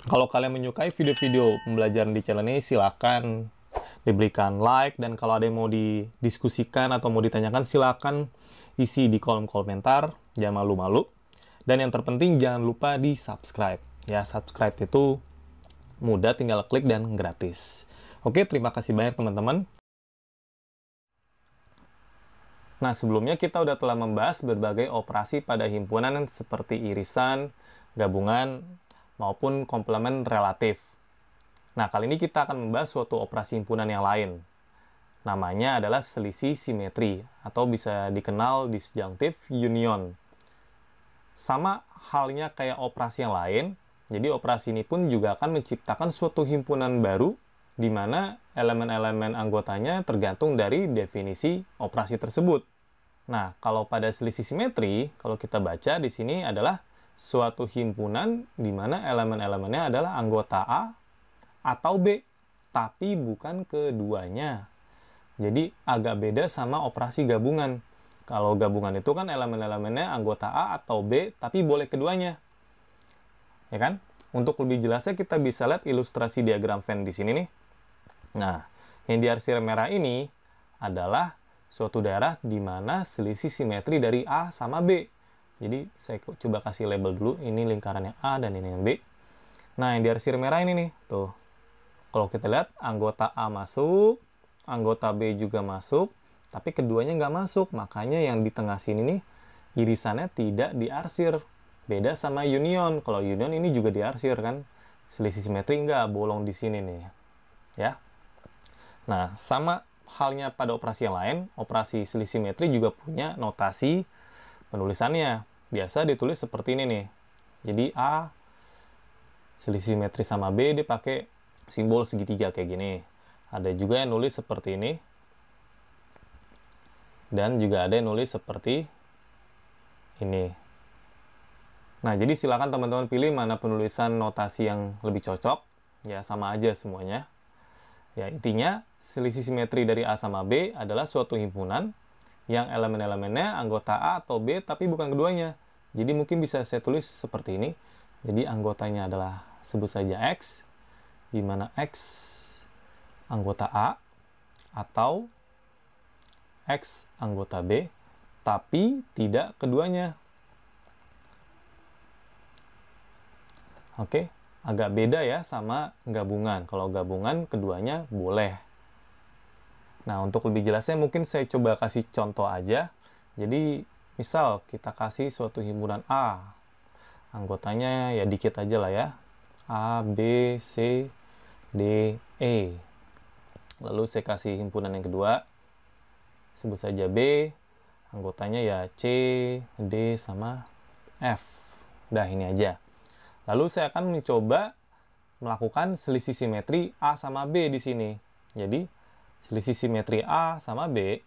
Kalau kalian menyukai video-video pembelajaran di channel ini, silakan diberikan like, dan kalau ada yang mau didiskusikan atau mau ditanyakan, silakan isi di kolom komentar, jangan malu-malu. Dan yang terpenting, jangan lupa di subscribe. Ya, subscribe itu mudah, tinggal klik dan gratis. Oke, terima kasih banyak teman-teman. Nah, sebelumnya kita udah telah membahas berbagai operasi pada himpunan seperti irisan, gabungan, maupun komplement relatif. Nah, kali ini kita akan membahas suatu operasi himpunan yang lain. Namanya adalah selisih simetri, atau bisa dikenal disjunctive union. Sama halnya kayak operasi yang lain, jadi operasi ini pun juga akan menciptakan suatu himpunan baru, di mana elemen-elemen anggotanya tergantung dari definisi operasi tersebut. Nah, kalau pada selisih simetri, kalau kita baca di sini adalah suatu himpunan di mana elemen-elemennya adalah anggota A atau B, tapi bukan keduanya. Jadi agak beda sama operasi gabungan. Kalau gabungan itu kan elemen-elemennya anggota A atau B, tapi boleh keduanya. Ya kan? Untuk lebih jelasnya kita bisa lihat ilustrasi diagram Venn di sini nih. Nah, yang diarsir merah ini adalah suatu daerah di mana selisih simetri dari A sama B. Jadi, saya coba kasih label dulu. Ini lingkaran yang A dan ini yang B. Nah, yang diarsir merah ini nih. Tuh. Kalau kita lihat, anggota A masuk, anggota B juga masuk, tapi keduanya nggak masuk. Makanya yang di tengah sini nih, irisannya tidak diarsir. Beda sama union. Kalau union ini juga diarsir kan. Selisih simetri nggak, bolong di sini nih. Ya. Nah, sama halnya pada operasi yang lain, operasi selisih simetri juga punya notasi penulisannya. Biasa ditulis seperti ini nih. Jadi A selisih simetri sama B, dia pakai simbol segitiga kayak gini. Ada juga yang nulis seperti ini. Dan juga ada yang nulis seperti ini. Nah, jadi silakan teman-teman pilih mana penulisan notasi yang lebih cocok. Ya, sama aja semuanya. Ya, intinya selisih simetri dari A sama B adalah suatu himpunan yang elemen-elemennya anggota A atau B tapi bukan keduanya. Jadi mungkin bisa saya tulis seperti ini. Jadi anggotanya adalah sebut saja X, di mana X anggota A atau X anggota B tapi tidak keduanya. Oke. Agak beda ya sama gabungan. Kalau gabungan, keduanya boleh. Nah, untuk lebih jelasnya mungkin saya coba kasih contoh aja. Jadi, misal kita kasih suatu himpunan A. Anggotanya ya dikit aja lah ya. A, B, C, D, E. Lalu saya kasih himpunan yang kedua. Sebut saja B. Anggotanya ya C, D, sama F. Udah, ini aja. Lalu saya akan mencoba melakukan selisih simetri A sama B di sini. Jadi, selisih simetri A sama B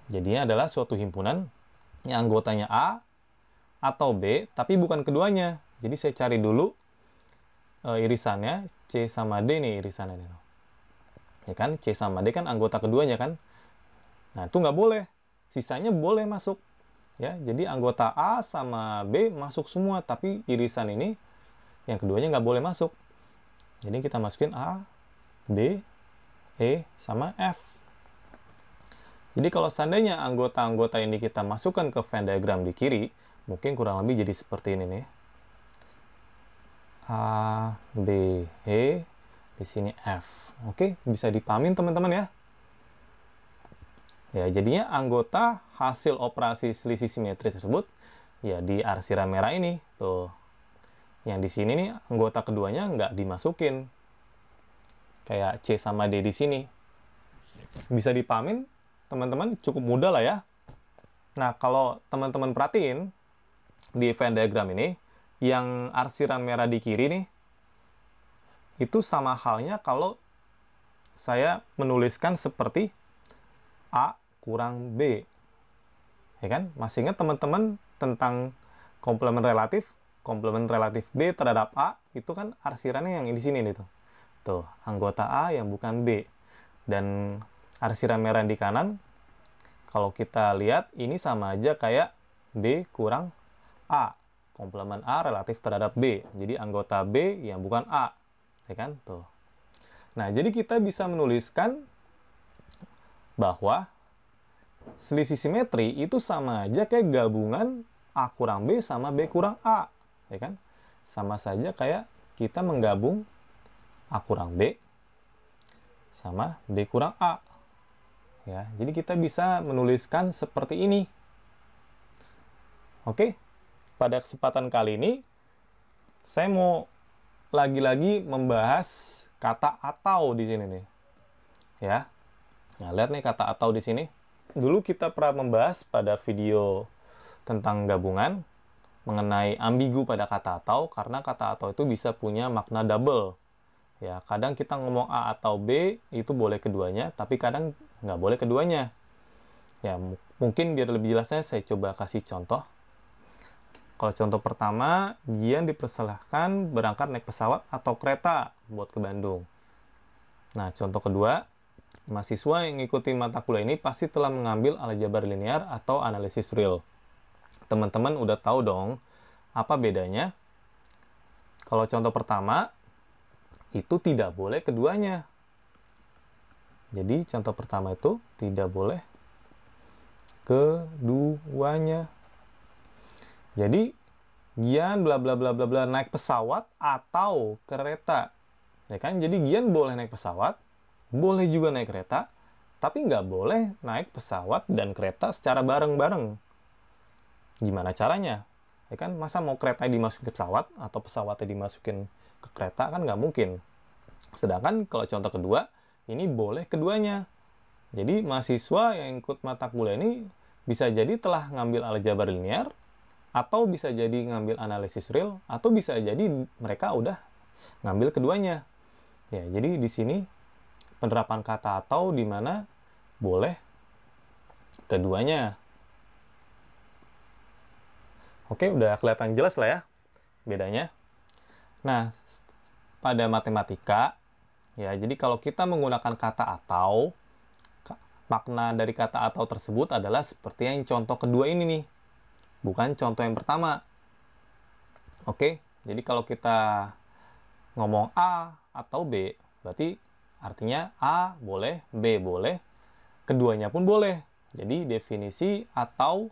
jadinya adalah suatu himpunan yang anggotanya A atau B, tapi bukan keduanya. Jadi, saya cari dulu irisannya, C sama D nih irisannya. Ya kan, C sama D kan anggota keduanya kan. Nah, itu nggak boleh. Sisanya boleh masuk. Ya, jadi anggota A sama B masuk semua, tapi irisan ini yang keduanya nggak boleh masuk. Jadi kita masukin A, B, E, sama F. Jadi kalau seandainya anggota-anggota ini kita masukkan ke Venn diagram di kiri, mungkin kurang lebih jadi seperti ini nih. A, B, E, di sini F. Oke, bisa dipahamin teman-teman ya. Ya, jadinya anggota hasil operasi selisih simetri tersebut ya di arsiran merah ini. Tuh. Yang di sini nih anggota keduanya nggak dimasukin. Kayak C sama D di sini. Bisa dipahamin, teman-teman, cukup mudah lah ya. Nah, kalau teman-teman perhatiin di Venn diagram ini, yang arsiran merah di kiri nih, itu sama halnya kalau saya menuliskan seperti A kurang B. Ya kan? Masih ingat teman-teman tentang komplement relatif? Komplement relatif B terhadap A, itu kan arsirannya yang di sini nih tuh. Tuh, anggota A yang bukan B. Dan arsiran merah di kanan, kalau kita lihat, ini sama aja kayak B kurang A. komplement A relatif terhadap B. Jadi anggota B yang bukan A. Ya kan? Tuh. Nah, jadi kita bisa menuliskan bahwa selisih simetri itu sama aja kayak gabungan A kurang B sama B kurang A. Ya kan? Sama saja kayak kita menggabung A kurang B sama B kurang A. Ya, jadi kita bisa menuliskan seperti ini. Oke, pada kesempatan kali ini saya mau lagi-lagi membahas kata atau di sini nih. Ya. Nah, lihat nih kata atau di sini. Dulu kita pernah membahas pada video tentang gabungan mengenai ambigu pada kata atau, karena kata atau itu bisa punya makna double. Ya, kadang kita ngomong A atau B itu boleh keduanya, tapi kadang nggak boleh keduanya. Ya, mungkin biar lebih jelasnya saya coba kasih contoh. Kalau contoh pertama, Gian dipersilahkan berangkat naik pesawat atau kereta buat ke Bandung. Nah, contoh kedua, mahasiswa yang mengikuti mata kuliah ini pasti telah mengambil aljabar linear atau analisis real. Teman-teman udah tahu dong, apa bedanya? Kalau contoh pertama, itu tidak boleh keduanya. Jadi, contoh pertama itu tidak boleh keduanya. Jadi, Gian bla bla bla bla bla naik pesawat atau kereta. Ya kan? Jadi Gian boleh naik pesawat, boleh juga naik kereta, tapi nggak boleh naik pesawat dan kereta secara bareng-bareng. Gimana caranya? Ya kan? Masa mau kereta dimasukin ke pesawat atau pesawatnya dimasukin ke kereta kan nggak mungkin. Sedangkan kalau contoh kedua, ini boleh keduanya. Jadi mahasiswa yang ikut mata kuliah ini bisa jadi telah ngambil aljabar linear, atau bisa jadi ngambil analisis real, atau bisa jadi mereka udah ngambil keduanya. Ya, jadi di sini penerapan kata atau di mana boleh keduanya. Oke, udah kelihatan jelas lah ya bedanya. Nah, pada matematika, ya, jadi kalau kita menggunakan kata atau, makna dari kata atau tersebut adalah seperti yang contoh kedua ini nih. Bukan contoh yang pertama. Oke, jadi kalau kita ngomong A atau B, berarti artinya A boleh, B boleh, keduanya pun boleh. Jadi definisi atau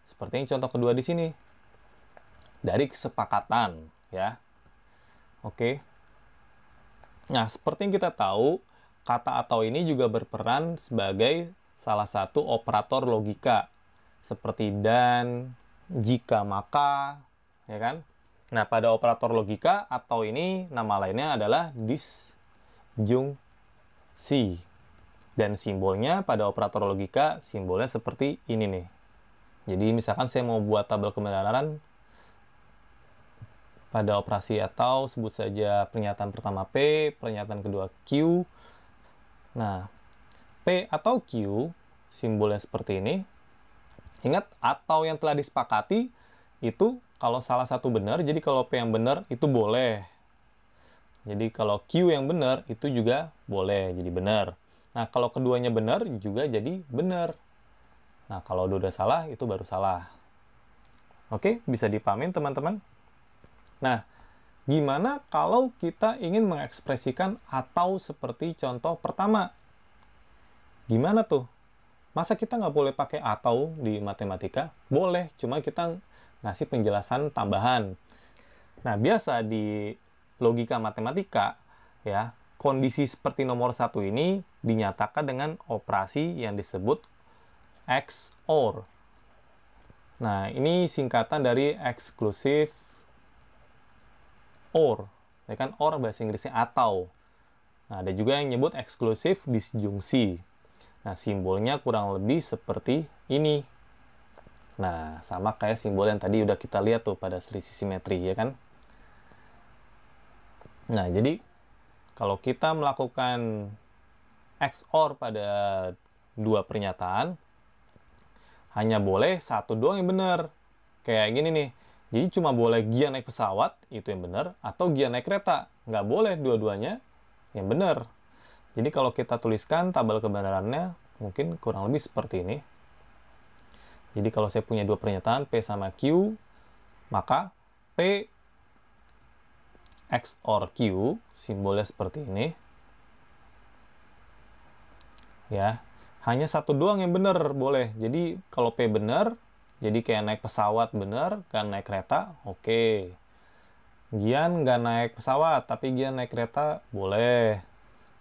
seperti yang contoh kedua di sini. Dari kesepakatan, ya. Oke. Nah, seperti yang kita tahu, kata atau ini juga berperan sebagai salah satu operator logika. Seperti dan, jika, maka, ya kan? Nah, pada operator logika atau ini nama lainnya adalah disjungsi. Dan simbolnya pada operator logika, simbolnya seperti ini nih. Jadi misalkan saya mau buat tabel kebenaran pada operasi atau, sebut saja pernyataan pertama P, pernyataan kedua Q. Nah, P atau Q simbolnya seperti ini. Ingat, atau yang telah disepakati itu kalau salah satu benar, jadi kalau P yang benar itu boleh. Jadi kalau Q yang benar itu juga boleh, jadi benar. Nah, kalau keduanya benar juga jadi benar. Nah, kalau udah salah itu baru salah. Oke, bisa dipahamin teman-teman? Nah, gimana kalau kita ingin mengekspresikan atau seperti contoh pertama? Gimana tuh? Masa kita nggak boleh pakai atau di matematika? Boleh, cuma kita ngasih penjelasan tambahan. Nah, biasa di logika matematika, ya, kondisi seperti nomor 1 ini dinyatakan dengan operasi yang disebut XOR. Nah, ini singkatan dari exclusive OR. Ya kan, OR bahasa Inggrisnya atau. Nah, ada juga yang nyebut exclusive disjungsi. Nah, simbolnya kurang lebih seperti ini. Nah, sama kayak simbol yang tadi udah kita lihat tuh pada selisih simetri, ya kan? Nah, jadi kalau kita melakukan XOR pada dua pernyataan, hanya boleh satu doang yang benar. Kayak gini nih. Jadi cuma boleh Gian naik pesawat, itu yang benar, atau Gian naik kereta. Nggak boleh dua-duanya yang benar. Jadi kalau kita tuliskan tabel kebenarannya, mungkin kurang lebih seperti ini. Jadi kalau saya punya dua pernyataan, P sama Q, maka P XOR Q, simbolnya seperti ini. Ya, hanya satu doang yang benar boleh. Jadi kalau P benar, jadi kayak naik pesawat benar, kan naik kereta, oke. Gian nggak naik pesawat, tapi Gian naik kereta, boleh.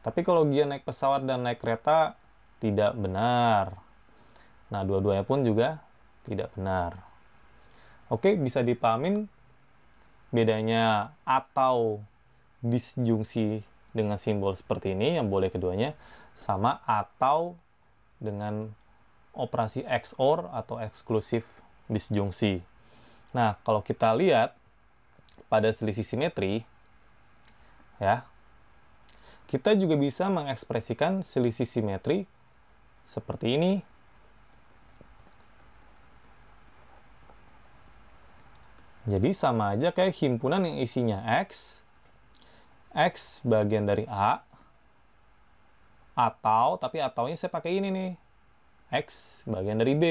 Tapi kalau Gian naik pesawat dan naik kereta, tidak benar. Nah, dua-duanya pun juga tidak benar. Oke, bisa dipahamin bedanya atau disjungsi dengan simbol seperti ini, yang boleh keduanya, sama atau dengan operasi XOR atau eksklusif disjungsi. Nah, kalau kita lihat pada selisih simetri, ya, kita juga bisa mengekspresikan selisih simetri seperti ini. Jadi sama aja kayak himpunan yang isinya X bagian dari A, atau, tapi ataunya saya pakai ini nih, X bagian dari B.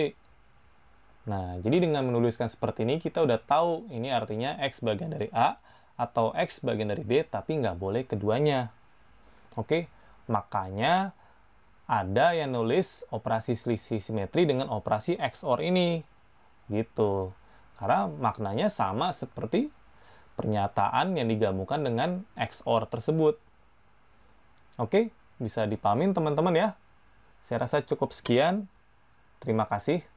Nah, jadi dengan menuliskan seperti ini, kita udah tahu ini artinya X bagian dari A, atau X bagian dari B, tapi nggak boleh keduanya. Oke, makanya ada yang nulis operasi selisih simetri dengan operasi XOR ini. Gitu. Karena maknanya sama seperti pernyataan yang digabungkan dengan XOR tersebut. Oke, bisa dipahamin teman-teman ya. Saya rasa cukup sekian. Terima kasih.